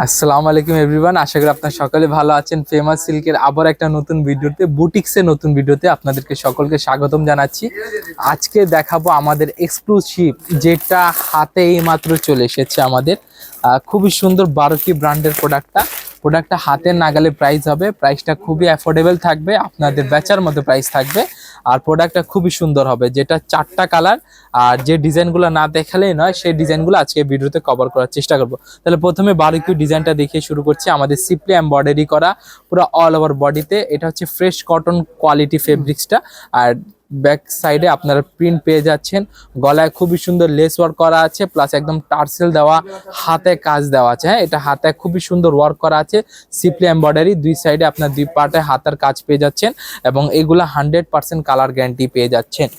আসসালামু আলাইকুম এভরিওয়ান, আশা করি আপনারা সকলে ভালো আছেন। ফেমাস সিল্কের আবার একটা নতুন ভিডিওতে, বুটিক্সের নতুন ভিডিওতে আপনাদেরকে সকলকে স্বাগতম জানাচ্ছি। আজকে দেখাবো আমাদের এক্সক্লুসিভ, যেটা হাতে এইমাত্র চলে এসেছে আমাদের। খুবই সুন্দর 12টি ব্র্যান্ডের প্রোডাক্টটা হাতের নাগালে প্রাইস হবে। প্রাইসটা খুবই অ্যাফোর্ডেবল থাকবে, আপনাদের বেচার মতো প্রাইস থাকবে। আর প্রোডাক্টটা খুবই সুন্দর হবে, যেটা 4টা কালার। আর যে ডিজাইনগুলো না দেখালেই নয়, সেই ডিজাইনগুলো আজকে ভিডিওতে কভার করার চেষ্টা করব। তাহলে প্রথমে বারবিকিউ ডিজাইনটা দেখিয়ে শুরু করছি। আমাদের সিম্পলি এমব্রয়ডারি করা পুরো অল ওভার বডিতে। এটা হচ্ছে ফ্রেশ কটন কোয়ালিটি ফেব্রিক্সটা। আর ব্যাক সাইডে আপনারা প্রিন্ট পেয়ে যাচ্ছেন। গলায় খুবই সুন্দর লেস ওয়ার্ক করা আছে, প্লাস একদম টার্সেল দেওয়া, হাতে কাজ দেওয়া আছে। হ্যাঁ, এটা হাতে খুবই সুন্দর ওয়ার্ক করা আছে। সিম্পলি এমব্রয়ডারি, দুই সাইডে আপনার দুই পার্টে হাতের কাজ পেয়ে যাচ্ছেন এবং এগুলা 100% কালার গ্যারান্টি পেয়ে যাচ্ছেন।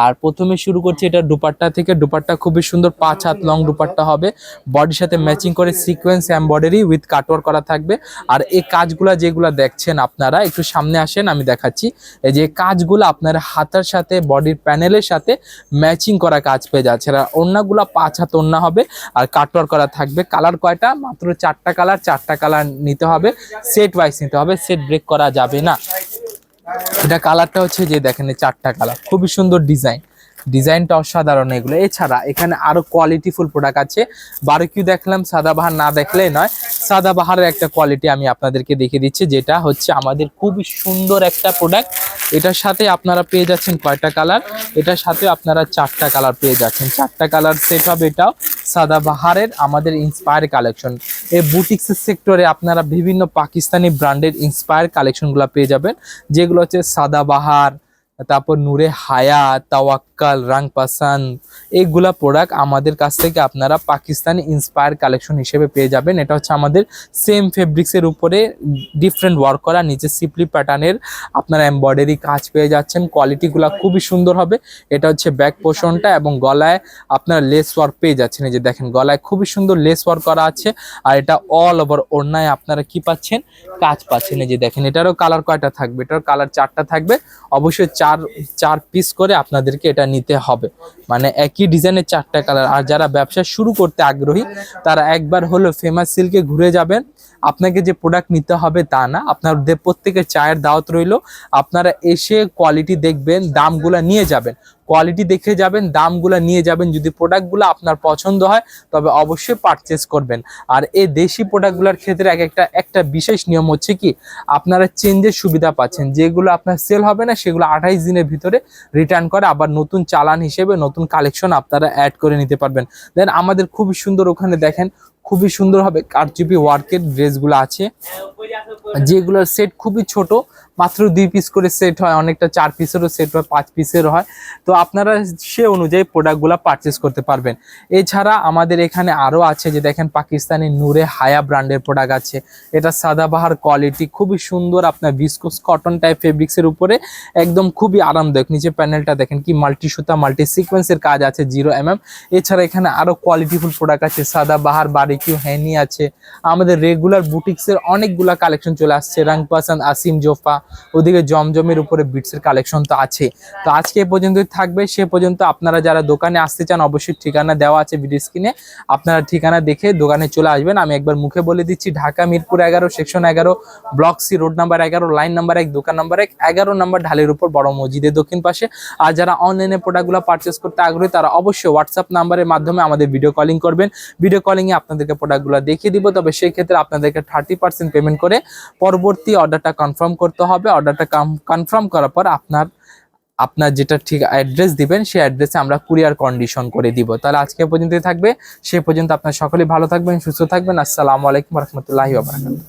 আর প্রথমে শুরু করছি এটা দুপাট্টা থেকে। দুপাট্টা খুবই সুন্দর 5 হাত লং দুপাট্টা হবে, বডির সাথে ম্যাচিং করে সিকোয়েন্স এমব্রয়ডারি উইথ কাটওয়ার্ক করা থাকবে। আর এই কাজগুলা যেগুলা দেখছেন, আপনারা একটু সামনে আসেন, আমি দেখাচ্ছি। এই যে কাজগুলো আপনার হাতের সাথে বডির প্যানেলের সাথে ম্যাচিং করা কাজ পেয়ে যাচ্ছে। আর ওড়নাগুলা 5 হাত ওড়না হবে আর কাটওয়ার্ক করা থাকবে। কালার কয়টা? মাত্র 4টা কালার। 4টা কালার নিতে হবে, সেট ওয়াইজ নিতে হবে, সেট ব্রেক করা যাবে না। এটা কালারটা হচ্ছে যে দেখেন, 4টা কালার, খুবই সুন্দর ডিজাইনটা অসাধারণ এগুলো। এছাড়া এখানে আরো কোয়ালিটিফুল প্রোডাক্ট আছে। বারবিকিউ দেখলাম, সাদাবাহার না দেখলেই নয়। সাদাবাহারের একটা কোয়ালিটি আমি আপনাদেরকে দেখিয়ে দিচ্ছি, যেটা হচ্ছে আমাদের খুবই সুন্দর একটা প্রোডাক্ট। এটার সাথে আপনারা পেয়ে যাচ্ছেন কয়টা কালার? এটার সাথে আপনারা 4টা কালার পেয়ে যাচ্ছেন। 4টা কালার সেট হবে। এটাও সাদাবাহারের আমাদের ইন্সপায়ার কালেকশন। এই বুটিক্সের সেক্টরে আপনারা বিভিন্ন পাকিস্তানি ব্র্যান্ডের ইন্সপায়ার কালেকশনগুলো পেয়ে যাবেন, যেগুলো হচ্ছে সাদাবাহার, তারপর নূরে হায়াত, তাওয়াক্কাল, রাং পাসান। এইগুলা প্রোডাক্ট আমাদের কাছ থেকে আপনারা পাকিস্তানি ইন্সপায়ার কালেকশন হিসেবে পেয়ে যাবেন। এটা হচ্ছে আমাদের সেম ফেব্রিক্সের উপরে ডিফারেন্ট ওয়ার্ক করা, নিচে সিম্পলি প্যাটার্নের আপনারা এমব্রয়ডারি কাজ পেয়ে যাচ্ছেন। কোয়ালিটিগুলো খুবই সুন্দর হবে। এটা হচ্ছে ব্যাক পোর্শনটা এবং গলায় আপনারা লেস ওয়ার্ক পেয়ে যাচ্ছেন। এই যে দেখেন, গলায় খুবই সুন্দর লেস ওয়ার্ক করা আছে। আর এটা অল ওভার ওড়নায় আপনারা কি পাচ্ছেন? কাজ পাচ্ছেন। এই যে দেখেন, এটারও কালার কয়টা থাকবে? এটারও কালার 4টা থাকবে। অবশ্যই চার পিস করে আপনাদেরকে এটা নিতে হবে, মানে একই ডিজাইনের 4টা কালার। আর যারা ব্যবসা শুরু করতে আগ্রহী, তারা একবার হলো ফেমাস সিল্কে ঘুরে যাবেন। আপনাকে যে প্রোডাক্ট নিতে হবে তা না, আপনাদের প্রত্যেকের চায়ের দাওয়াত রইল। আপনারা এসে কোয়ালিটি দেখবেন, দামগুলা নিয়ে যাবেন। কোয়ালিটি দেখে যাবেন, দামগুলো নিয়ে যাবেন। যদি প্রোডাক্টগুলো আপনার পছন্দ হয় তবে অবশ্যই পারচেস করবেন। আর এই দেশি প্রোডাক্টগুলোর ক্ষেত্রে একটা বিশেষ নিয়ম হচ্ছে কি, আপনারা চেঞ্জের সুবিধা পাচ্ছেন। যেগুলো আপনার সেল হবে না সেগুলো 28 দিনের ভিতরে রিটার্ন করে আবার নতুন চালান হিসেবে নতুন কালেকশন আপনারা অ্যাড করে নিতে পারবেন। দেন আমাদের খুবই সুন্দর, ওখানে দেখেন খুবই সুন্দর হবে কারচুপি ওয়ার্কের ড্রেসগুলো আছে, যেগুলোর সেট খুবই ছোট, মাত্র 2 পিস করে সেট হয়। অনেকটা 4 পিসেরও সেট হয়, 5 পিসেরও হয়। তো আপনারা সে অনুযায়ী প্রোডাক্টগুলো পারচেস করতে পারবেন। এছাড়া আমাদের এখানে আরও আছে, যে দেখেন পাকিস্তানি নূরে হায়া ব্র্যান্ডের প্রোডাক্ট আছে। এটা সাদাবাহার কোয়ালিটি, খুবই সুন্দর, আপনার ভিসকোস কটন টাইপ ফেব্রিক্সের উপরে একদম খুবই আরামদায়ক। নিচে প্যানেলটা দেখেন কি মাল্টি সুতা মাল্টি সিকোয়েন্সের কাজ আছে 0mm। এছাড়া এখানে আরও কোয়ালিটিফুল প্রোডাক্ট আছে। সাদাবাহার, বারবিকিউ, হ্যানি আছে। আমাদের রেগুলার বুটিক্সের অনেকগুলা কালেকশন চলে আসছে। রাং পাসান, আসিম জোফা, ওদিকে জমজমের উপরে বিটসের কালেকশন তো আছে। তো আজকে এ পর্যন্তই থাকবে। সে পর্যন্ত আপনারা যারা দোকানে আসতে চান, অবশ্যই ঠিকানা দেওয়া আছে ভিডিও স্ক্রিনে, আপনারা ঠিকানা দেখে দোকানে চলে আসবেন। আমি একবার মুখে বলে দিচ্ছি, Dhaka Mirpur 11, section 11, block C, road number 11, line number 1, দোকান নাম্বার 1, 11 নম্বর ঢালের উপর, বড় মসজিদের দক্ষিণ পাশে। আর যারা অনলাইনে প্রোডাক্টগুলো পারচেস করতে আগ্রহী, তারা অবশ্যই হোয়াটসঅ্যাপ নাম্বারের মাধ্যমে আমাদের ভিডিও কলিং করবেন। ভিডিও কলিংয়ে আপনাদেরকে প্রোডাক্টগুলো দেখিয়ে দিব। তবে সেই ক্ষেত্রে আপনাদেরকে 30% পেমেন্ট করে পরবর্তী অর্ডারটা কনফার্ম করতে হবে। অর্ডারটা কনফার্ম করার পর আপনার যেটা ঠিক অ্যাড্রেস দিবেন, সেই অ্যাড্রেসে আমরা কুরিয়ার কন্ডিশন করে দিব। তাহলে আজকে পর্যন্তই থাকবে। সে পর্যন্ত আপনার সকলেই ভালো থাকবেন, সুস্থ থাকবেন। আসসালামু আলাইকুম রহমতুল্লাহি ওয়া বারাকাতুহু।